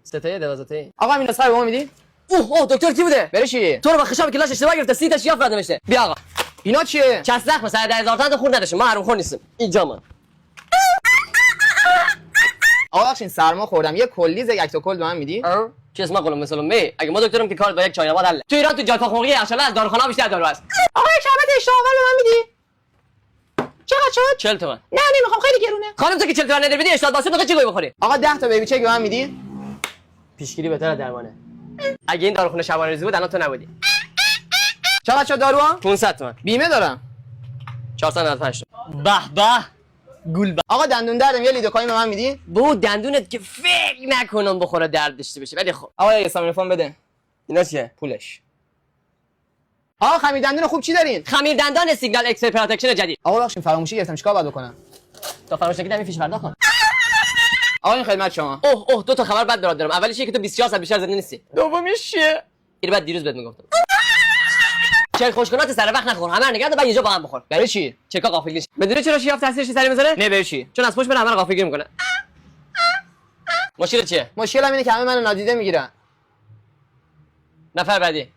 سه تایی 12 تایی. آقا این نسخه به ما میدی؟ اوه دکتر کی بوده؟ بره چی؟ تو رو با خشاب کلاش اشتباه گرفته، سی تا شیاف نوشته. بیا آقا. اینا چیه؟ چست زخم 100,000 تومان خورد نداشته. ما حروم خور نیستیم. اینجا ما. آقا بخشین سرما خوردم، یه کلی ز یک تا کل به من میدی؟ چه اسم قلم مثلا می؟ اگه ما دکترم که کار با یک چای آباد حل. تو ایران تو جای کاخ مرغی اشاله از داروخانه بیشتر دارو هست. آقا یک شربت اشتها به من میدی؟ چقدر شد؟ 40 تومن. نه نمیخوام، خیلی گرونه. خانم تو که 40 تومن نداری اشتاد باشه تو چی گوی بخوری؟ آقا 10 تا بیبی چک به من میدی؟ پیشگیری بهتره درمانه. اگه این داروخونه شبانه ریزی بود الان تو نبودی. چقدر شد داروها؟ 500 تومن. بیمه دارم. 495 تومن. به به. گول به. آقا دندون دردم یه لیدوکاین به من میدی؟ بو دندونت که فکر نکنم بخوره درد داشته باشه ولی خب. آقا یه سامینوفون بده. اینا چیه؟ پولش. آقا خمیر دندون خوب چی دارین؟ خمیر دندان سیگنال اکسپر پروتکشن جدید. آقا بخشین فراموشی گرفتم، چیکار باید بکنم؟ تا فراموش نکردم این فیش پرداخت کن. آقا این خدمت شما. اوه دو تا خبر بد برات دارم. اولیش اینه که تو 24 ساعت بیشتر زنده نیستی. دومیش چیه؟ اینو بعد دیروز بهت میگفتم. چرک خوشگلات سر وقت نخور. همه رو نگرد بعد اینجا با هم بخور. برای چی؟ چرکا غافلگیر. بدون چرا شیاف تاثیرش سری میذاره؟ نه برای چی؟ چون از پشت بره همه رو غافلگیر میکنه. مشکل چیه؟ مشکلم اینه که همه منو نادیده میگیرن. نفر بعدی.